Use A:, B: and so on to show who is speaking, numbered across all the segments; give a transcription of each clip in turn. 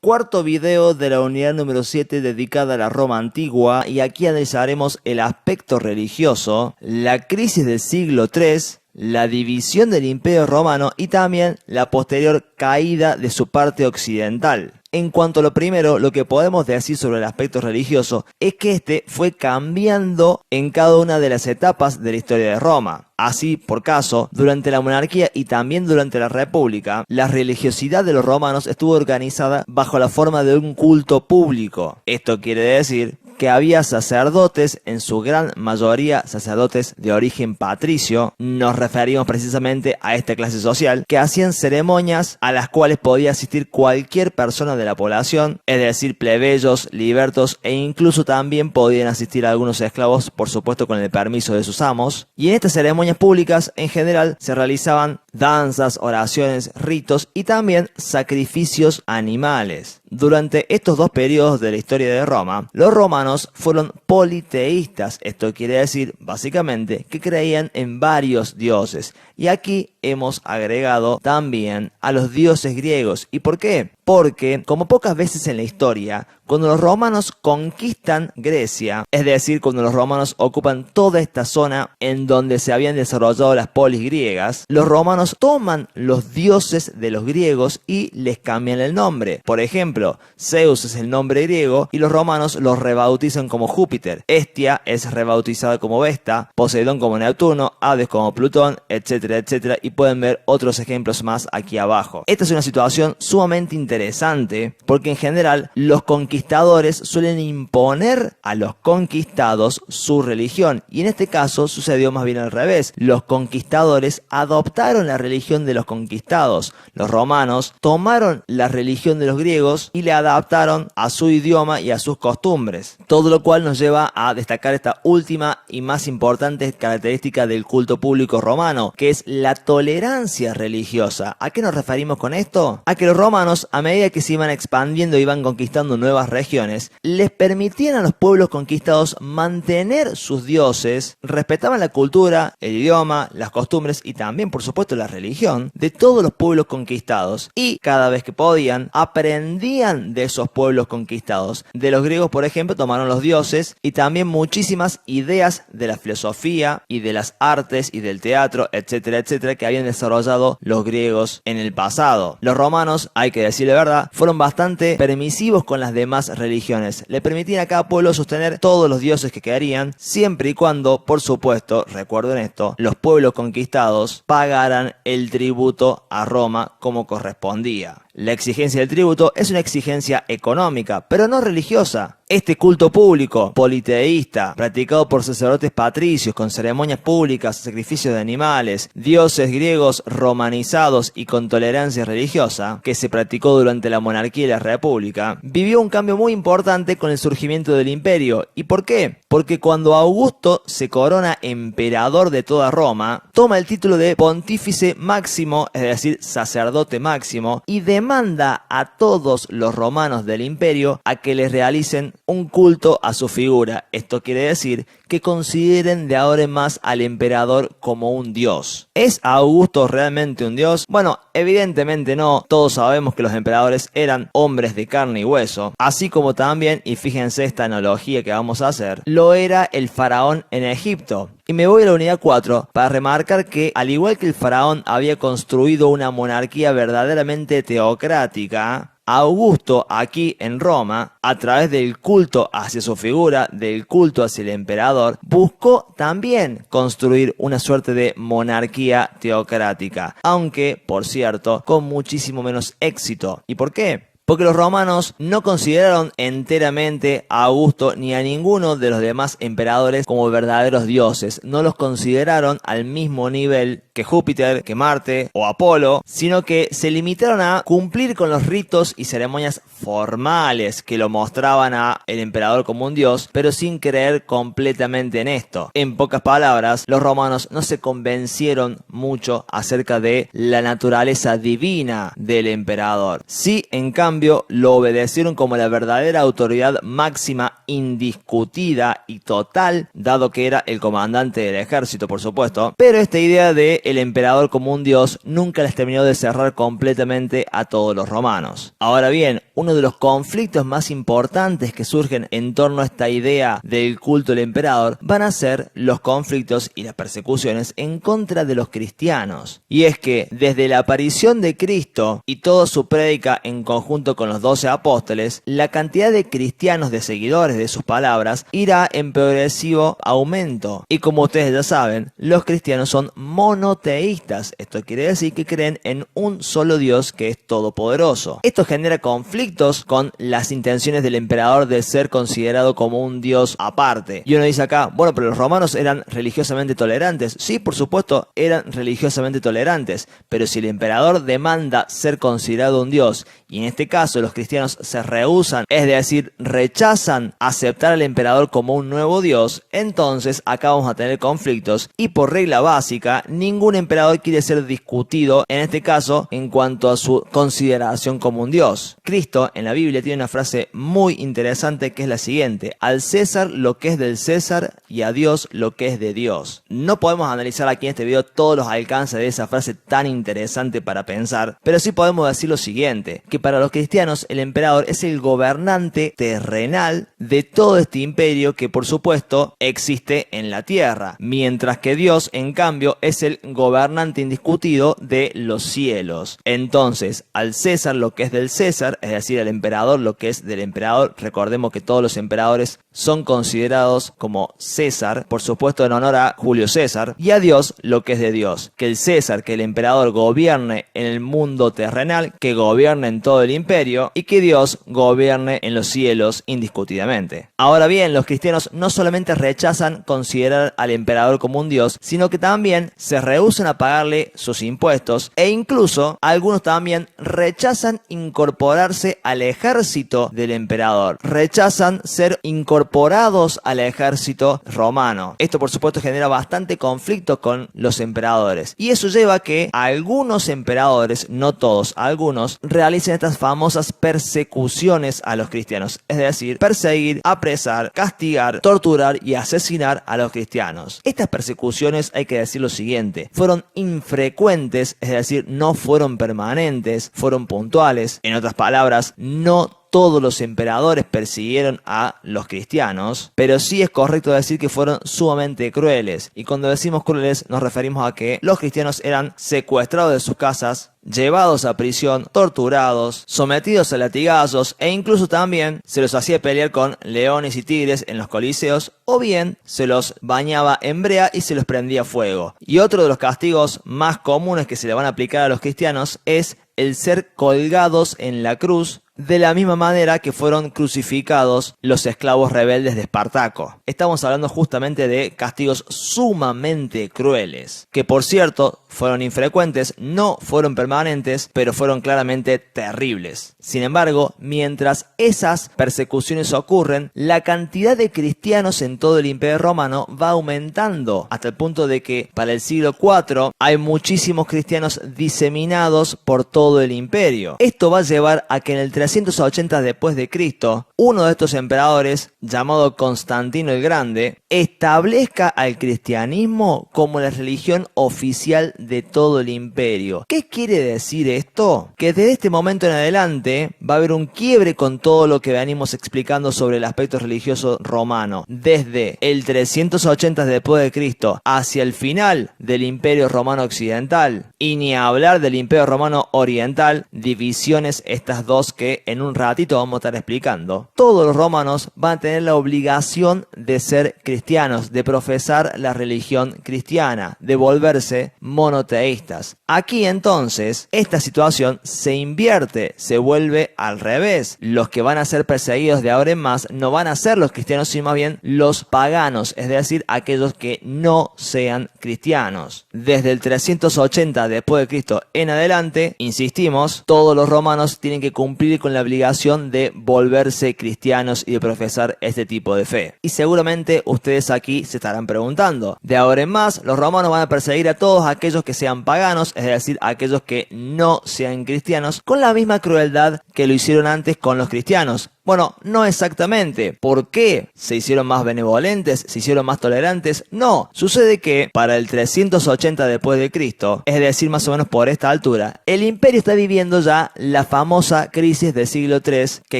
A: cuarto video de la unidad número 7 dedicada a la Roma antigua, y aquí analizaremos el aspecto religioso, la crisis del siglo III, la división del Imperio Romano y también la posterior caída de su parte occidental. En cuanto a lo primero, lo que podemos decir sobre el aspecto religioso es que este fue cambiando en cada una de las etapas de la historia de Roma. Así, por caso, durante la monarquía y también durante la república, la religiosidad de los romanos estuvo organizada bajo la forma de un culto público. Esto quiere decir que había sacerdotes, en su gran mayoría sacerdotes de origen patricio, nos referimos precisamente a esta clase social, que hacían ceremonias a las cuales podía asistir cualquier persona de la población, es decir, plebeyos, libertos e incluso también podían asistir algunos esclavos, por supuesto con el permiso de sus amos. Y en estas ceremonias públicas en general se realizaban danzas, oraciones, ritos y también sacrificios animales. Durante estos dos periodos de la historia de Roma, los romanos fueron politeístas. Esto quiere decir, básicamente, que creían en varios dioses. Y aquí hemos agregado también a los dioses griegos. ¿Y por qué? Porque, como pocas veces en la historia, cuando los romanos conquistan Grecia, es decir, cuando los romanos ocupan toda esta zona en donde se habían desarrollado las polis griegas, los romanos toman los dioses de los griegos y les cambian el nombre. Por ejemplo, Zeus es el nombre griego y los romanos los rebautizan como Júpiter. Hestia es rebautizada como Vesta, Poseidón como Neptuno, Hades como Plutón, etcétera, etcétera. Y pueden ver otros ejemplos más aquí abajo. Esta es una situación sumamente interesante porque en general los conquistadores suelen imponer a los conquistados su religión, y en este caso sucedió más bien al revés. Los conquistadores adoptaron la religión de los conquistados. Los romanos tomaron la religión de los griegos y le adaptaron a su idioma y a sus costumbres. Todo lo cual nos lleva a destacar esta última y más importante característica del culto público romano, que es la tolerancia religiosa. ¿A qué nos referimos con esto? A que los romanos, a medida que se iban expandiendo y iban conquistando nuevas regiones, les permitían a los pueblos conquistados mantener sus dioses, respetaban la cultura, el idioma, las costumbres y también, por supuesto, la religión de todos los pueblos conquistados, y cada vez que podían, aprendían de esos pueblos conquistados. De los griegos, por ejemplo, tomaron los dioses y también muchísimas ideas de la filosofía y de las artes y del teatro, etcétera, etcétera, que habían desarrollado los griegos en el pasado. Los romanos, hay que decirle verdad, fueron bastante permisivos con las demás religiones. Le permitían a cada pueblo sostener todos los dioses que querían, siempre y cuando, por supuesto, recuerden esto, los pueblos conquistados pagaran el tributo a Roma como correspondía. La exigencia del tributo es una exigencia económica, pero no religiosa. Este culto público, politeísta, practicado por sacerdotes patricios con ceremonias públicas, sacrificios de animales, dioses griegos romanizados y con tolerancia religiosa, que se practicó durante la monarquía y la república, vivió un cambio muy importante con el surgimiento del imperio. ¿Y por qué? Porque cuando Augusto se corona emperador de toda Roma, toma el título de pontífice máximo, es decir, sacerdote máximo, y demanda a todos los romanos del imperio a que les realicen un culto a su figura. Esto quiere decir que consideren de ahora en más al emperador como un dios. ¿Es Augusto realmente un dios? Bueno, evidentemente no. Todos sabemos que los emperadores eran hombres de carne y hueso, así como también, y fíjense esta analogía que vamos a hacer, lo era el faraón en Egipto. Y me voy a la unidad 4 para remarcar que, al igual que el faraón había construido una monarquía verdaderamente teocrática, Augusto aquí en Roma, a través del culto hacia su figura, del culto hacia el emperador, buscó también construir una suerte de monarquía teocrática, aunque, por cierto, con muchísimo menos éxito. ¿Y por qué? Porque los romanos no consideraron enteramente a Augusto ni a ninguno de los demás emperadores como verdaderos dioses. No los consideraron al mismo nivel que Júpiter, que Marte o Apolo, sino que se limitaron a cumplir con los ritos y ceremonias formales que lo mostraban a el emperador como un dios, pero sin creer completamente en esto. En pocas palabras, los romanos no se convencieron mucho acerca de la naturaleza divina del emperador. Sí, en cambio, cambio lo obedecieron como la verdadera autoridad máxima, indiscutida y total, dado que era el comandante del ejército, por supuesto. Pero esta idea de el emperador como un dios nunca les terminó de cerrar completamente a todos los romanos. Ahora bien, uno de los conflictos más importantes que surgen en torno a esta idea del culto del emperador van a ser los conflictos y las persecuciones en contra de los cristianos. Y es que desde la aparición de Cristo y toda su prédica en conjunto con los 12 apóstoles, la cantidad de cristianos, de seguidores de sus palabras, irá en progresivo aumento. Y como ustedes ya saben, los cristianos son monoteístas. Esto quiere decir que creen en un solo Dios que es todopoderoso. Esto genera conflictos con las intenciones del emperador de ser considerado como un Dios aparte. Y uno dice acá, bueno, pero los romanos eran religiosamente tolerantes. Sí, por supuesto, eran religiosamente tolerantes, pero si el emperador demanda ser considerado un Dios, y en este caso los cristianos se rehúsan, es decir, rechazan aceptar al emperador como un nuevo Dios, entonces acá vamos a tener conflictos, y por regla básica, ningún emperador quiere ser discutido, en este caso, en cuanto a su consideración como un Dios. Cristo, en la Biblia, tiene una frase muy interesante que es la siguiente: al César lo que es del César y a Dios lo que es de Dios. No podemos analizar aquí en este video todos los alcances de esa frase tan interesante para pensar, pero sí podemos decir lo siguiente, que para los cristianos el emperador es el gobernante terrenal de todo este imperio que por supuesto existe en la tierra, mientras que Dios en cambio es el gobernante indiscutido de los cielos. Entonces, al César lo que es del César, es decir, al emperador lo que es del emperador. Recordemos que todos los emperadores son considerados como César, por supuesto en honor a Julio César, y a Dios lo que es de Dios, que el César, que el emperador gobierne en el mundo terrenal, que gobierne en todo el imperio, y que Dios gobierne en los cielos indiscutidamente. Ahora bien, los cristianos no solamente rechazan considerar al emperador como un Dios, sino que también se rehúsan a pagarle sus impuestos, e incluso algunos también rechazan incorporarse al ejército del emperador, rechazan ser incorporados al ejército romano. Esto por supuesto genera bastante conflicto con los emperadores, y eso lleva a que algunos emperadores, no todos, algunos, realicen estas famosas persecuciones a los cristianos, es decir, perseguir, apresar, castigar, torturar y asesinar a los cristianos. Estas persecuciones, hay que decir lo siguiente, fueron infrecuentes, es decir, no fueron permanentes, fueron puntuales. En otras palabras, no todos los emperadores persiguieron a los cristianos, pero sí es correcto decir que fueron sumamente crueles. Y cuando decimos crueles nos referimos a que los cristianos eran secuestrados de sus casas, llevados a prisión, torturados, sometidos a latigazos, e incluso también se los hacía pelear con leones y tigres en los coliseos, o bien se los bañaba en brea y se los prendía fuego. Y otro de los castigos más comunes que se le van a aplicar a los cristianos es el ser colgados en la cruz, de la misma manera que fueron crucificados los esclavos rebeldes de Espartaco. Estamos hablando justamente de castigos sumamente crueles, que por cierto fueron infrecuentes, no fueron permanentes, pero fueron claramente terribles. Sin embargo, mientras esas persecuciones ocurren, la cantidad de cristianos en todo el Imperio Romano va aumentando, hasta el punto de que para el siglo IV hay muchísimos cristianos diseminados por todo el imperio. Esto va a llevar a que en el 380 después de Cristo, uno de estos emperadores, llamado Constantino el Grande, establezca al cristianismo como la religión oficial de todo el imperio. ¿Qué quiere decir esto? Que desde este momento en adelante va a haber un quiebre con todo lo que venimos explicando sobre el aspecto religioso romano. Desde el 380 después de Cristo hacia el final del Imperio Romano Occidental, y ni hablar del Imperio Romano Oriental, divisiones estas dos que en un ratito vamos a estar explicando. Todos los romanos van a tener la obligación de ser cristianos, de profesar la religión cristiana, de volverse monoteístas. Aquí entonces esta situación se invierte, se vuelve al revés. Los que van a ser perseguidos de ahora en más no van a ser los cristianos, sino más bien los paganos, es decir, aquellos que no sean cristianos. Desde el 380 después de Cristo en adelante, insistimos, todos los romanos tienen que cumplir cumplir con la obligación de volverse cristianos y de profesar este tipo de fe. Y seguramente ustedes aquí se estarán preguntando, de ahora en más los romanos van a perseguir a todos aquellos que sean paganos, es decir, aquellos que no sean cristianos, con la misma crueldad que lo hicieron antes con los cristianos. Bueno, no exactamente. ¿Por qué? ¿Se hicieron más benevolentes? ¿Se hicieron más tolerantes? No. Sucede que para el 380 después de Cristo, es decir, más o menos por esta altura, el imperio está viviendo ya la famosa crisis del siglo III, que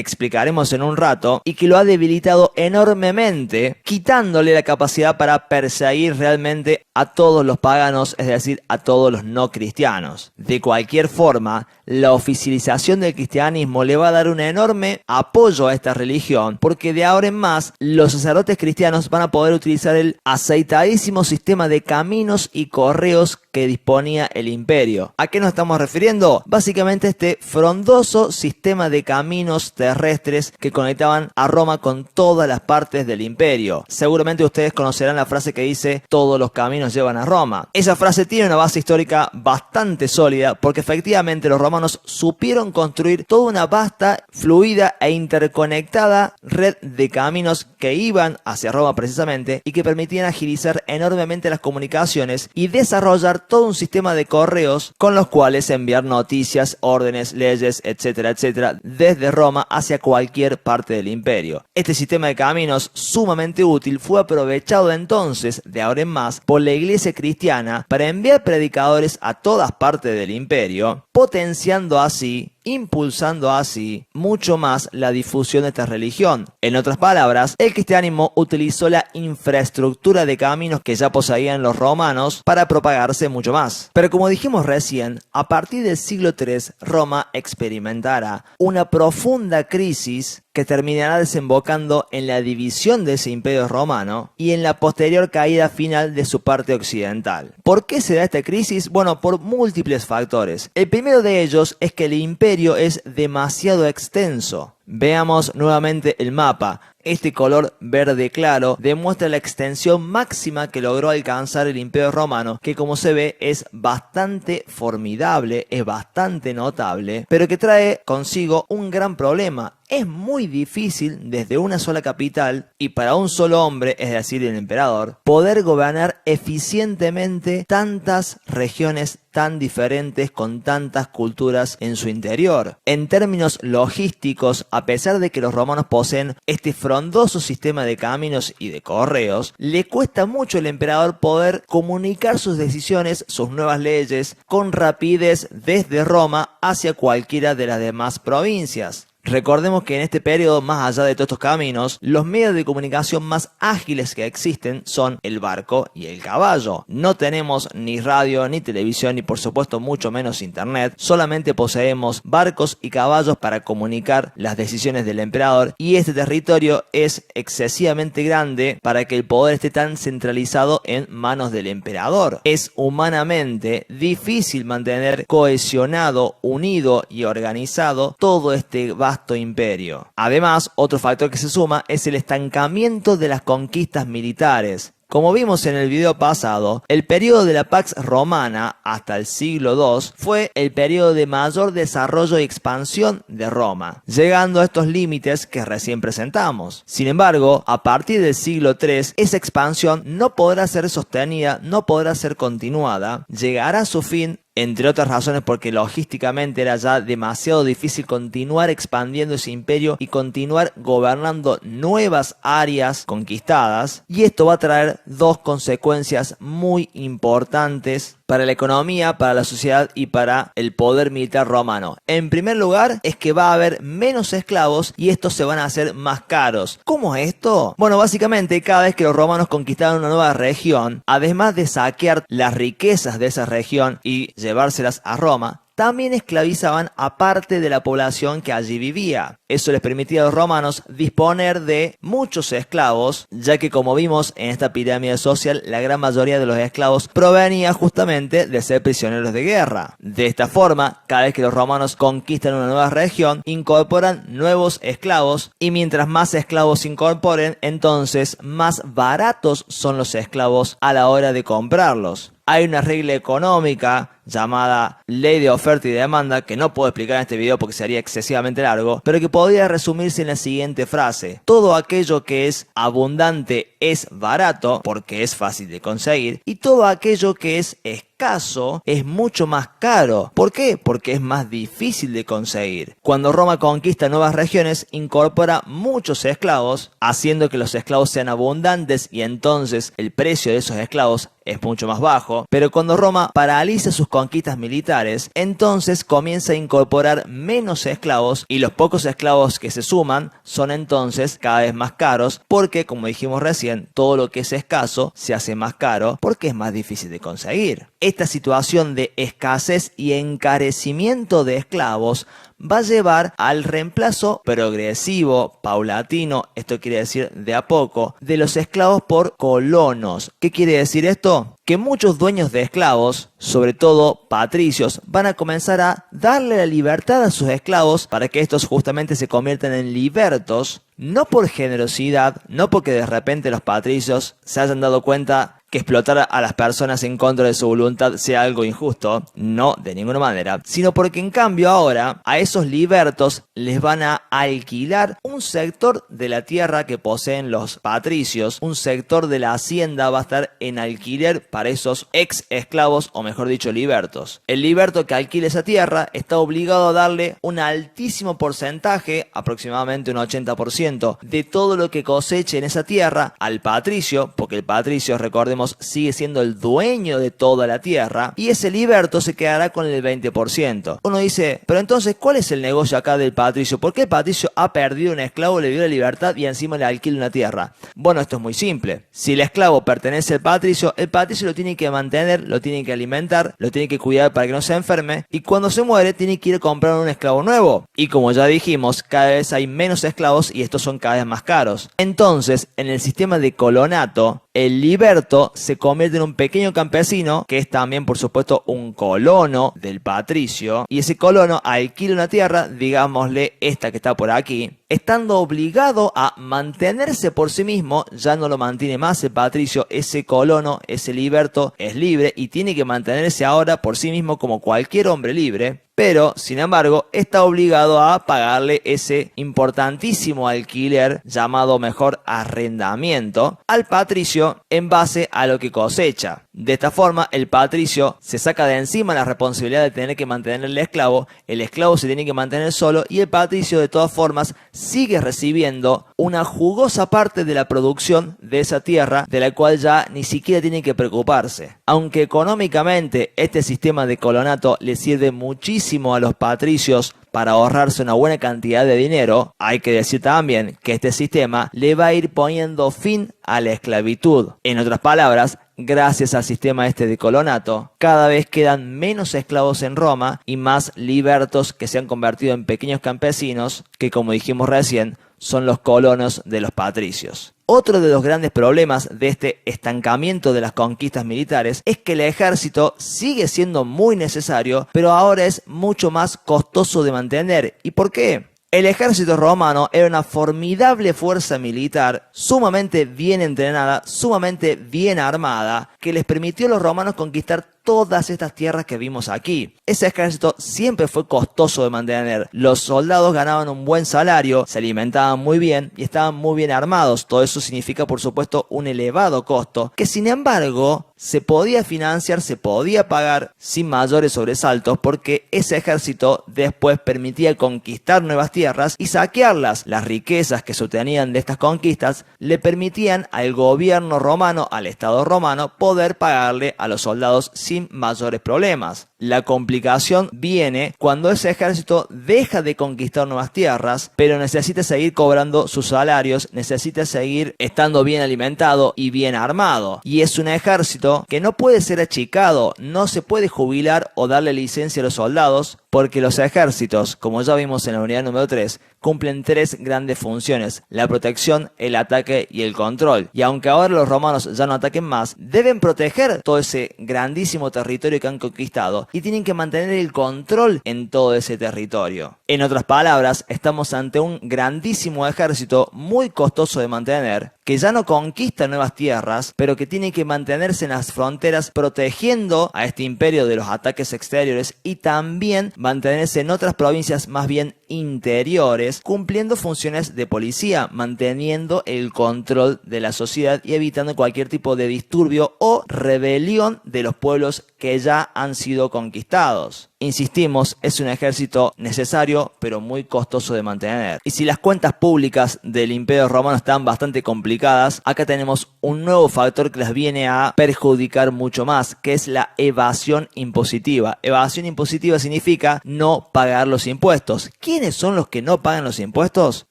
A: explicaremos en un rato, y que lo ha debilitado enormemente, quitándole la capacidad para perseguir realmente a todos los paganos, es decir, a todos los no cristianos. De cualquier forma, la oficialización del cristianismo le va a dar un enorme apoyo a esta religión, porque de ahora en más los sacerdotes cristianos van a poder utilizar el aceitadísimo sistema de caminos y correos que disponía el imperio. ¿A qué nos estamos refiriendo? Básicamente este frondoso sistema de caminos terrestres que conectaban a Roma con todas las partes del imperio. Seguramente ustedes conocerán la frase que dice todos los caminos llevan a Roma. Esa frase tiene una base histórica bastante sólida porque efectivamente los romanos supieron construir toda una vasta, fluida e interconectada red de caminos que iban hacia Roma precisamente y que permitían agilizar enormemente las comunicaciones y desarrollar todo un sistema de correos con los cuales enviar noticias, órdenes, leyes, etcétera, etcétera, desde Roma hacia cualquier parte del imperio. Este sistema de caminos sumamente útil fue aprovechado entonces, de ahora en más, por la iglesia cristiana para enviar predicadores a todas partes del imperio, potenciando así, impulsando así mucho más la difusión de esta religión. En otras palabras, el cristianismo utilizó la infraestructura de caminos que ya poseían los romanos para propagarse mucho más. Pero como dijimos recién, a partir del siglo III, Roma experimentará una profunda crisis que terminará desembocando en la división de ese imperio romano y en la posterior caída final de su parte occidental. ¿Por qué se da esta crisis? Bueno, por múltiples factores. El primero de ellos es que el imperio es demasiado extenso. Veamos nuevamente el mapa. Este color verde claro demuestra la extensión máxima que logró alcanzar el Imperio Romano, que como se ve es bastante formidable, es bastante notable, pero que trae consigo un gran problema. Es muy difícil desde una sola capital y para un solo hombre, es decir, el emperador, poder gobernar eficientemente tantas regiones tan diferentes con tantas culturas en su interior. En términos logísticos, a pesar de que los romanos poseen este frondoso sistema de caminos y de correos, le cuesta mucho al emperador poder comunicar sus decisiones, sus nuevas leyes, con rapidez desde Roma hacia cualquiera de las demás provincias. Recordemos que en este periodo, más allá de todos estos caminos, los medios de comunicación más ágiles que existen son el barco y el caballo. No tenemos ni radio, ni televisión, ni por supuesto mucho menos internet. Solamente poseemos barcos y caballos para comunicar las decisiones del emperador y este territorio es excesivamente grande para que el poder esté tan centralizado en manos del emperador. Es humanamente difícil mantener cohesionado, unido y organizado todo este vasto imperio. Además, otro factor que se suma es el estancamiento de las conquistas militares. Como vimos en el video pasado, el periodo de la Pax Romana hasta el siglo II fue el periodo de mayor desarrollo y expansión de Roma, llegando a estos límites que recién presentamos. Sin embargo, a partir del siglo III, esa expansión no podrá ser sostenida, no podrá ser continuada, llegará a su fin, entre otras razones porque logísticamente era ya demasiado difícil continuar expandiendo ese imperio y continuar gobernando nuevas áreas conquistadas, y esto va a traer dos consecuencias muy importantes para la economía, para la sociedad y para el poder militar romano. En primer lugar, es que va a haber menos esclavos y estos se van a hacer más caros. ¿Cómo es esto? Bueno, básicamente cada vez que los romanos conquistaron una nueva región, además de saquear las riquezas de esa región y llevárselas a Roma, también esclavizaban a parte de la población que allí vivía. Eso les permitía a los romanos disponer de muchos esclavos, ya que como vimos en esta pirámide social, la gran mayoría de los esclavos provenía justamente de ser prisioneros de guerra. De esta forma, cada vez que los romanos conquistan una nueva región, incorporan nuevos esclavos, y mientras más esclavos incorporen, entonces más baratos son los esclavos a la hora de comprarlos. Hay una regla económica llamada ley de oferta y demanda, que no puedo explicar en este video porque sería excesivamente largo, pero que podría resumirse en la siguiente frase: todo aquello que es abundante es barato porque es fácil de conseguir, y todo aquello que es escaso es mucho más caro. ¿Por qué? Porque es más difícil de conseguir. Cuando Roma conquista nuevas regiones, incorpora muchos esclavos, haciendo que los esclavos sean abundantes y entonces el precio de esos esclavos es mucho más bajo. Pero cuando Roma paraliza sus conquistas militares, entonces comienza a incorporar menos esclavos y los pocos esclavos que se suman son entonces cada vez más caros porque, como dijimos recién, todo lo que es escaso se hace más caro porque es más difícil de conseguir. Esta situación de escasez y encarecimiento de esclavos va a llevar al reemplazo progresivo, paulatino, esto quiere decir de a poco, de los esclavos por colonos. ¿Qué quiere decir esto? Que muchos dueños de esclavos, sobre todo patricios, van a comenzar a darle la libertad a sus esclavos para que estos justamente se conviertan en libertos, no por generosidad, no porque de repente los patricios se hayan dado cuenta que explotar a las personas en contra de su voluntad sea algo injusto, no, de ninguna manera, sino porque en cambio ahora a esos libertos les van a alquilar un sector de la tierra que poseen los patricios, un sector de la hacienda va a estar en alquiler para esos ex esclavos, o mejor dicho, libertos. El liberto que alquile esa tierra está obligado a darle un altísimo porcentaje, aproximadamente un 80%, de todo lo que coseche en esa tierra al patricio, porque el patricio, recordemos, sigue siendo el dueño de toda la tierra, y ese liberto se quedará con el 20%. Uno dice, pero entonces, ¿cuál es el negocio acá del patricio? ¿Por qué el patricio ha perdido un esclavo, le dio la libertad y encima le alquila una tierra? Bueno, esto es muy simple. Si el esclavo pertenece al patricio, el patricio lo tiene que mantener, lo tiene que alimentar, lo tiene que cuidar para que no se enferme, y cuando se muere tiene que ir a comprar un esclavo nuevo. Y como ya dijimos, cada vez hay menos esclavos y estos son cada vez más caros. Entonces, en el sistema de colonato, el liberto se convierte en un pequeño campesino que es también, por supuesto, un colono del patricio, y ese colono alquila una tierra, digámosle esta que está por aquí, estando obligado a mantenerse por sí mismo. Ya no lo mantiene más el patricio, ese colono, ese liberto es libre y tiene que mantenerse ahora por sí mismo como cualquier hombre libre. Pero, sin embargo, está obligado a pagarle ese importantísimo alquiler, llamado mejor arrendamiento, al patricio en base a lo que cosecha. De esta forma, el patricio se saca de encima la responsabilidad de tener que mantener al esclavo, el esclavo se tiene que mantener solo y el patricio de todas formas sigue recibiendo una jugosa parte de la producción de esa tierra, de la cual ya ni siquiera tiene que preocuparse. Aunque económicamente este sistema de colonato le sirve muchísimo a los patricios para ahorrarse una buena cantidad de dinero, hay que decir también que este sistema le va a ir poniendo fin a la esclavitud. En otras palabras, gracias al sistema este de colonato, cada vez quedan menos esclavos en Roma y más libertos que se han convertido en pequeños campesinos que, como dijimos recién, son los colonos de los patricios. Otro de los grandes problemas de este estancamiento de las conquistas militares es que el ejército sigue siendo muy necesario, pero ahora es mucho más costoso de mantener. ¿Y por qué? El ejército romano era una formidable fuerza militar, sumamente bien entrenada, sumamente bien armada, que les permitió a los romanos conquistar todas estas tierras que vimos aquí. Ese ejército siempre fue costoso de mantener. Los soldados ganaban un buen salario, se alimentaban muy bien y estaban muy bien armados. Todo eso significa, por supuesto, un elevado costo, que sin embargo se podía financiar, se podía pagar sin mayores sobresaltos, porque ese ejército después permitía conquistar nuevas tierras y saquearlas. Las riquezas que se obtenían de estas conquistas le permitían al gobierno romano, al Estado romano, poder pagarle a los soldados sin mayores problemas. La complicación viene cuando ese ejército deja de conquistar nuevas tierras, pero necesita seguir cobrando sus salarios, necesita seguir estando bien alimentado y bien armado. Y es un ejército que no puede ser achicado, no se puede jubilar o darle licencia a los soldados, porque los ejércitos, como ya vimos en la unidad número 3, cumplen 3 grandes funciones: la protección, el ataque y el control. Y aunque ahora los romanos ya no ataquen más, deben proteger todo ese grandísimo territorio que han conquistado y tienen que mantener el control en todo ese territorio. En otras palabras, estamos ante un grandísimo ejército muy costoso de mantener, que ya no conquista nuevas tierras, pero que tiene que mantenerse en las fronteras protegiendo a este imperio de los ataques exteriores y también mantenerse en otras provincias más bien interiores, cumpliendo funciones de policía, manteniendo el control de la sociedad y evitando cualquier tipo de disturbio o rebelión de los pueblos que ya han sido conquistados. Insistimos, es un ejército necesario, pero muy costoso de mantener. Y si las cuentas públicas del Imperio Romano están bastante complicadas, acá tenemos un nuevo factor que las viene a perjudicar mucho más, que es la evasión impositiva. Evasión impositiva significa no pagar los impuestos. ¿Quiénes son los que no pagan los impuestos?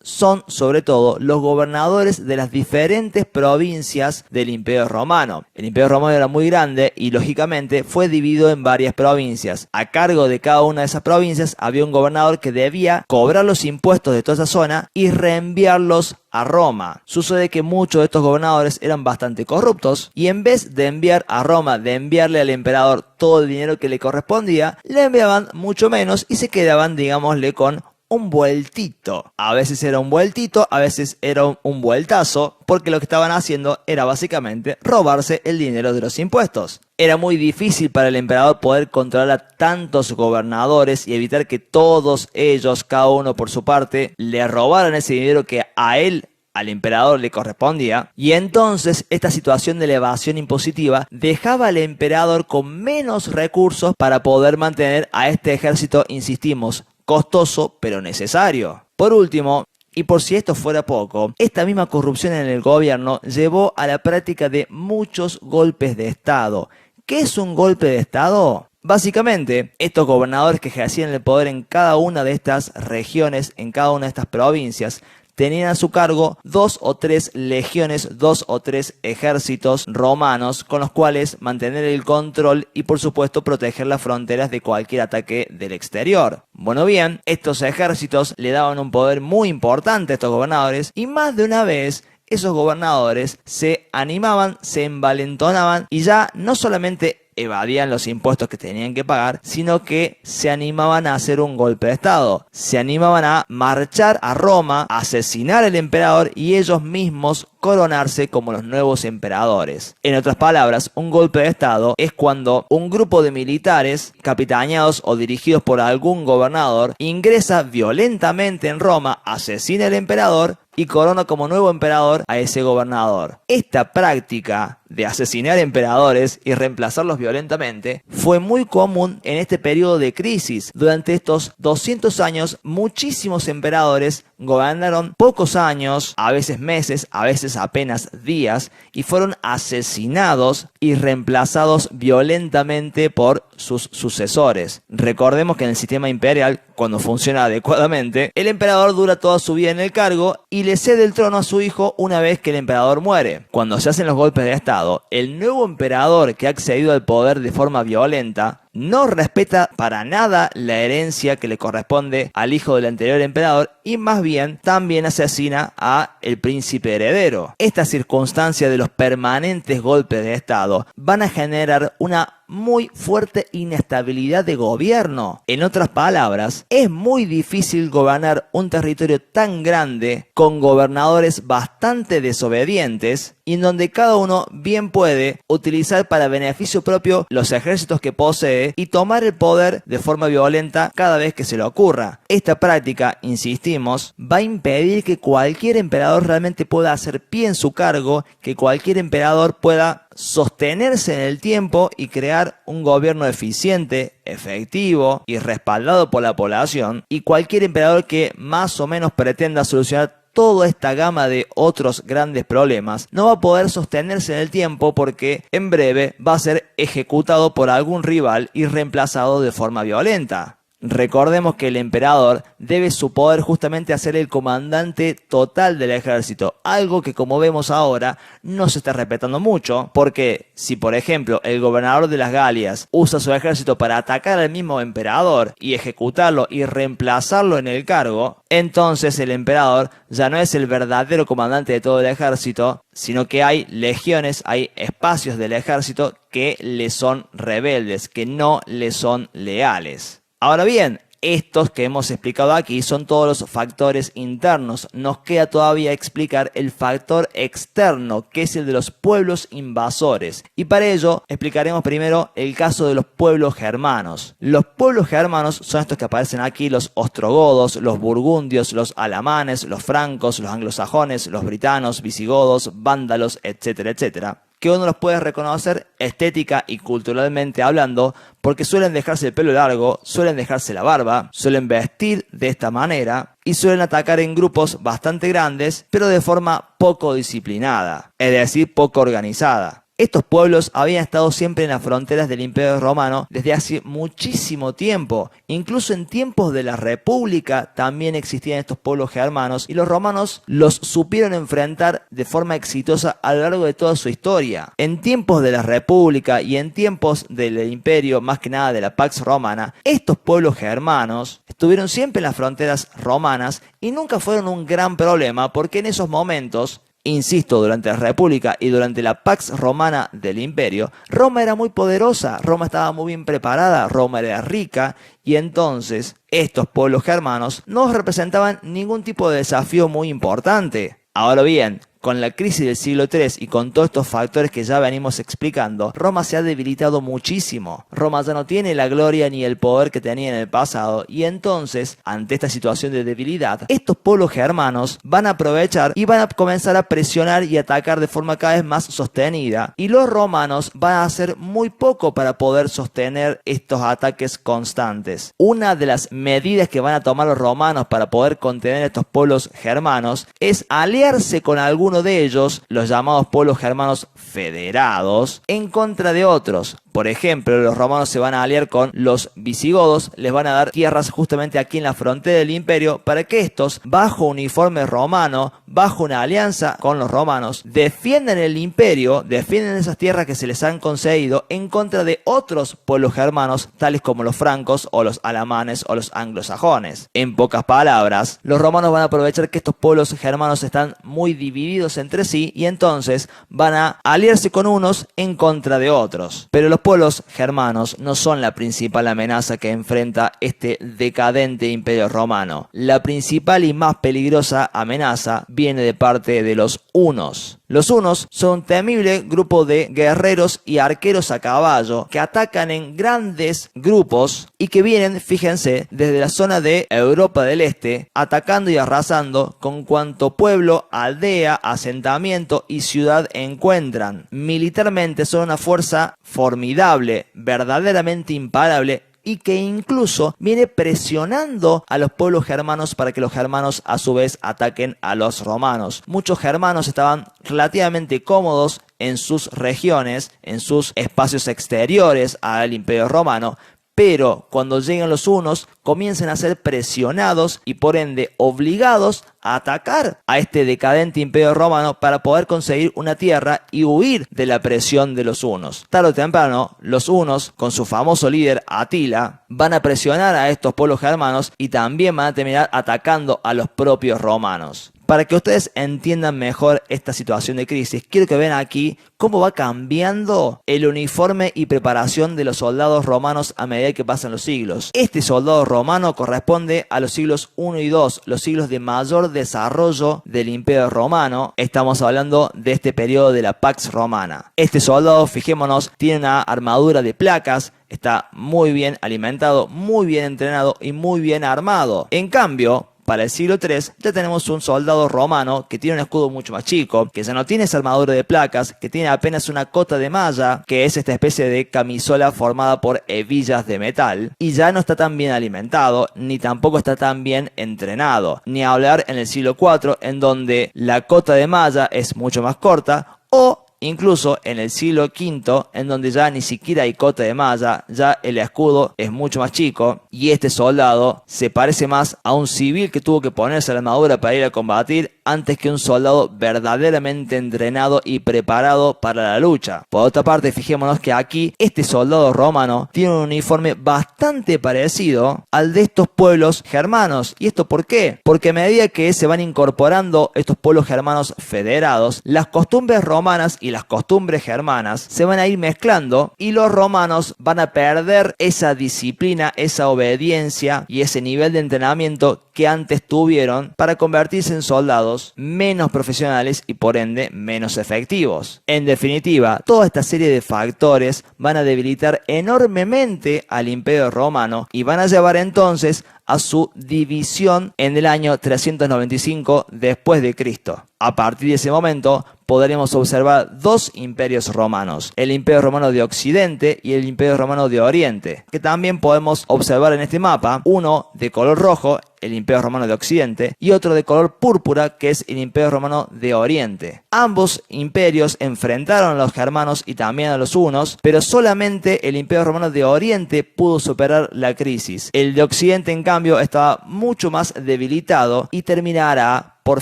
A: Son, sobre todo, los gobernadores de las diferentes provincias del Imperio Romano. El Imperio Romano era muy grande y, lógicamente, fue dividido en varias provincias. A cargo de cada una de esas provincias había un gobernador que debía cobrar los impuestos de toda esa zona y reenviarlos a Roma. Sucede que muchos de estos gobernadores eran bastante corruptos y en vez de enviar a Roma, de enviarle al emperador todo el dinero que le correspondía, le enviaban mucho menos y se quedaban, digámosle, con un vueltito. A veces era un vueltito, a veces era un vueltazo, porque lo que estaban haciendo era básicamente robarse el dinero de los impuestos. Era muy difícil para el emperador poder controlar a tantos gobernadores y evitar que todos ellos, cada uno por su parte, le robaran ese dinero que a él, al emperador, le correspondía. Y entonces esta situación de la evasión impositiva dejaba al emperador con menos recursos para poder mantener a este ejército, insistimos, costoso pero necesario. Por último, y por si esto fuera poco, esta misma corrupción en el gobierno llevó a la práctica de muchos golpes de Estado. ¿Qué es un golpe de Estado? Básicamente, estos gobernadores que ejercían el poder en cada una de estas regiones, en cada una de estas provincias, tenían a su cargo 2 o 3 legiones, 2 o 3 ejércitos romanos con los cuales mantener el control y por supuesto proteger las fronteras de cualquier ataque del exterior. Bueno bien, estos ejércitos le daban un poder muy importante a estos gobernadores y más de una vez esos gobernadores se animaban, se envalentonaban y ya no solamente evadían los impuestos que tenían que pagar, sino que se animaban a hacer un golpe de Estado. Se animaban a marchar a Roma, a asesinar al emperador y ellos mismos coronarse como los nuevos emperadores. En otras palabras, un golpe de Estado es cuando un grupo de militares, capitaneados o dirigidos por algún gobernador, ingresa violentamente en Roma, asesina al emperador y corona como nuevo emperador a ese gobernador. Esta práctica de asesinar emperadores y reemplazarlos violentamente fue muy común en este periodo de crisis. Durante estos 200 años, muchísimos emperadores gobernaron pocos años, a veces meses, a veces apenas días, y fueron asesinados y reemplazados violentamente por sus sucesores. Recordemos que en el sistema imperial, cuando funciona adecuadamente, el emperador dura toda su vida en el cargo y le cede el trono a su hijo una vez que el emperador muere. Cuando se hacen los golpes de Estado, el nuevo emperador que ha accedido al poder de forma violenta no respeta para nada la herencia que le corresponde al hijo del anterior emperador y más bien también asesina a el príncipe heredero. Esta circunstancia de los permanentes golpes de Estado van a generar una muy fuerte inestabilidad de gobierno. En otras palabras, es muy difícil gobernar un territorio tan grande con gobernadores bastante desobedientes y en donde cada uno bien puede utilizar para beneficio propio los ejércitos que posee y tomar el poder de forma violenta cada vez que se le ocurra. Esta práctica, insistimos, va a impedir que cualquier emperador realmente pueda hacer pie en su cargo, que cualquier emperador pueda sostenerse en el tiempo y crear un gobierno eficiente, efectivo y respaldado por la población, y cualquier emperador que más o menos pretenda solucionar toda esta gama de otros grandes problemas no va a poder sostenerse en el tiempo porque en breve va a ser ejecutado por algún rival y reemplazado de forma violenta. Recordemos que el emperador debe su poder justamente a ser el comandante total del ejército, algo que como vemos ahora no se está respetando mucho, porque si por ejemplo el gobernador de las Galias usa su ejército para atacar al mismo emperador y ejecutarlo y reemplazarlo en el cargo, entonces el emperador ya no es el verdadero comandante de todo el ejército, sino que hay legiones, hay espacios del ejército que le son rebeldes, que no le son leales. Ahora bien, estos que hemos explicado aquí son todos los factores internos. Nos queda todavía explicar el factor externo, que es el de los pueblos invasores. Y para ello explicaremos primero el caso de los pueblos germanos. Los pueblos germanos son estos que aparecen aquí: los ostrogodos, los burgundios, los alamanes, los francos, los anglosajones, los britanos, visigodos, vándalos, etcétera, etcétera, que uno los puede reconocer estética y culturalmente hablando, porque suelen dejarse el pelo largo, suelen dejarse la barba, suelen vestir de esta manera y suelen atacar en grupos bastante grandes, pero de forma poco disciplinada, es decir, poco organizada. Estos pueblos habían estado siempre en las fronteras del Imperio Romano desde hace muchísimo tiempo. Incluso en tiempos de la República también existían estos pueblos germanos y los romanos los supieron enfrentar de forma exitosa a lo largo de toda su historia. En tiempos de la República y en tiempos del Imperio, más que nada de la Pax Romana, estos pueblos germanos estuvieron siempre en las fronteras romanas y nunca fueron un gran problema, porque en esos momentos, insisto, durante la República y durante la Pax Romana del Imperio, Roma era muy poderosa, Roma estaba muy bien preparada, Roma era rica, y entonces estos pueblos germanos no representaban ningún tipo de desafío muy importante. Ahora bien, con la crisis del siglo III y con todos estos factores que ya venimos explicando, Roma se ha debilitado muchísimo. Roma ya no tiene la gloria ni el poder que tenía en el pasado, y entonces, ante esta situación de debilidad, estos pueblos germanos van a aprovechar y van a comenzar a presionar y atacar de forma cada vez más sostenida, y los romanos van a hacer muy poco para poder sostener estos ataques constantes. Una de las medidas que van a tomar los romanos para poder contener estos pueblos germanos es aliarse con algunos de ellos, los llamados pueblos germanos federados, en contra de otros. Por ejemplo, los romanos se van a aliar con los visigodos, les van a dar tierras justamente aquí en la frontera del imperio para que estos, bajo uniforme romano, bajo una alianza con los romanos, defiendan el imperio, defienden esas tierras que se les han concedido en contra de otros pueblos germanos, tales como los francos o los alamanes o los anglosajones. En pocas palabras, los romanos van a aprovechar que estos pueblos germanos están muy divididos entre sí y entonces van a aliarse con unos en contra de otros. Pero los pueblos germanos no son la principal amenaza que enfrenta este decadente imperio romano. La principal y más peligrosa amenaza viene de parte de los hunos. Los hunos son un temible grupo de guerreros y arqueros a caballo que atacan en grandes grupos y que vienen, fíjense, desde la zona de Europa del Este, atacando y arrasando con cuanto pueblo, aldea, asentamiento y ciudad encuentran. Militarmente son una fuerza formidable, verdaderamente imparable, y que incluso viene presionando a los pueblos germanos para que los germanos a su vez ataquen a los romanos. Muchos germanos estaban relativamente cómodos en sus regiones, en sus espacios exteriores al imperio romano, pero cuando llegan los hunos comienzan a ser presionados y por ende obligados a atacar a este decadente imperio romano para poder conseguir una tierra y huir de la presión de los hunos. Tarde o temprano, los hunos, con su famoso líder Atila, van a presionar a estos pueblos germanos y también van a terminar atacando a los propios romanos. Para que ustedes entiendan mejor esta situación de crisis, quiero que vean aquí cómo va cambiando el uniforme y preparación de los soldados romanos a medida que pasan los siglos. Este soldado romano corresponde a los siglos I y II, los siglos de mayor desarrollo del imperio romano. Estamos hablando de este periodo de la Pax Romana. Este soldado, fijémonos, tiene una armadura de placas, está muy bien alimentado, muy bien entrenado y muy bien armado. En cambio, para el siglo III ya tenemos un soldado romano que tiene un escudo mucho más chico, que ya no tiene esa armadura de placas, que tiene apenas una cota de malla, que es esta especie de camisola formada por hebillas de metal, y ya no está tan bien alimentado, ni tampoco está tan bien entrenado. Ni hablar en el siglo IV, en donde la cota de malla es mucho más corta, o incluso en el siglo V, en donde ya ni siquiera hay cota de malla, ya el escudo es mucho más chico y este soldado se parece más a un civil que tuvo que ponerse la armadura para ir a combatir antes que un soldado verdaderamente entrenado y preparado para la lucha. Por otra parte, fijémonos que aquí este soldado romano tiene un uniforme bastante parecido al de estos pueblos germanos. ¿Y esto por qué? Porque a medida que se van incorporando estos pueblos germanos federados, las costumbres romanas y las costumbres germanas se van a ir mezclando y los romanos van a perder esa disciplina, esa obediencia y ese nivel de entrenamiento que antes tuvieron para convertirse en soldados menos profesionales y por ende menos efectivos. En definitiva, toda esta serie de factores van a debilitar enormemente al Imperio Romano y van a llevar entonces a su división en el año 395 después de Cristo. A partir de ese momento podremos observar dos imperios romanos, el Imperio Romano de Occidente y el Imperio Romano de Oriente, que también podemos observar en este mapa, uno de color rojo, el Imperio Romano de Occidente, y otro de color púrpura, que es el Imperio Romano de Oriente. Ambos imperios enfrentaron a los germanos y también a los hunos, pero solamente el Imperio Romano de Oriente pudo superar la crisis. El de Occidente, en cambio, estaba mucho más debilitado y terminará, por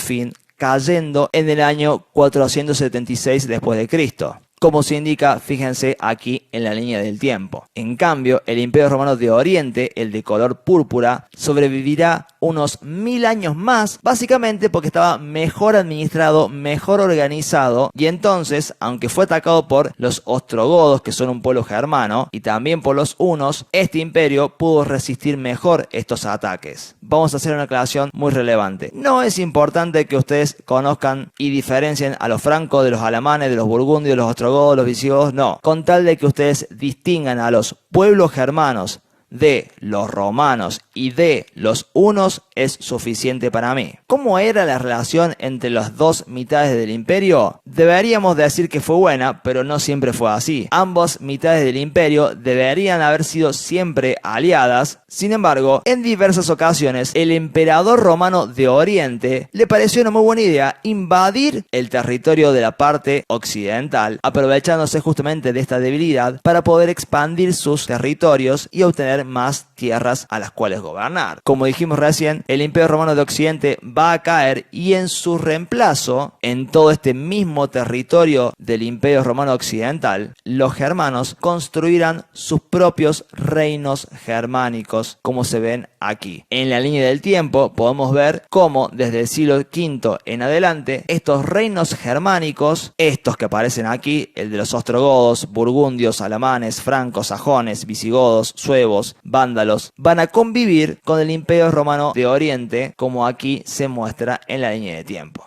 A: fin, cayendo en el año 476 después de Cristo. Como se indica, fíjense aquí en la línea del tiempo. En cambio, el Imperio Romano de Oriente, el de color púrpura, sobrevivirá unos 1000 años más, básicamente porque estaba mejor administrado, mejor organizado, y entonces, aunque fue atacado por los ostrogodos, que son un pueblo germano, y también por los hunos, este imperio pudo resistir mejor estos ataques. Vamos a hacer una aclaración muy relevante. No es importante que ustedes conozcan y diferencien a los francos de los alamanes, de los burgundios, de los ostrogodos, los visigodos, no. Con tal de que ustedes distingan a los pueblos germanos de los romanos y de los hunos es suficiente para mí. ¿Cómo era la relación entre las dos mitades del imperio? Deberíamos decir que fue buena, pero no siempre fue así. Ambas mitades del imperio deberían haber sido siempre aliadas. Sin embargo, en diversas ocasiones, el emperador romano de Oriente le pareció una muy buena idea invadir el territorio de la parte occidental, aprovechándose justamente de esta debilidad para poder expandir sus territorios y obtener más tierras a las cuales gobernar. Como dijimos recién, el Imperio Romano de Occidente va a caer y en su reemplazo, en todo este mismo territorio del Imperio Romano Occidental, los germanos construirán sus propios reinos germánicos, como se ven aquí. En la línea del tiempo podemos ver cómo desde el siglo V en adelante, estos reinos germánicos, estos que aparecen aquí, el de los ostrogodos, burgundios, alamanes, francos, sajones, visigodos, suevos, vándalos, van a convivir con el Imperio Romano de Oriente, como aquí se muestra en la línea de tiempo.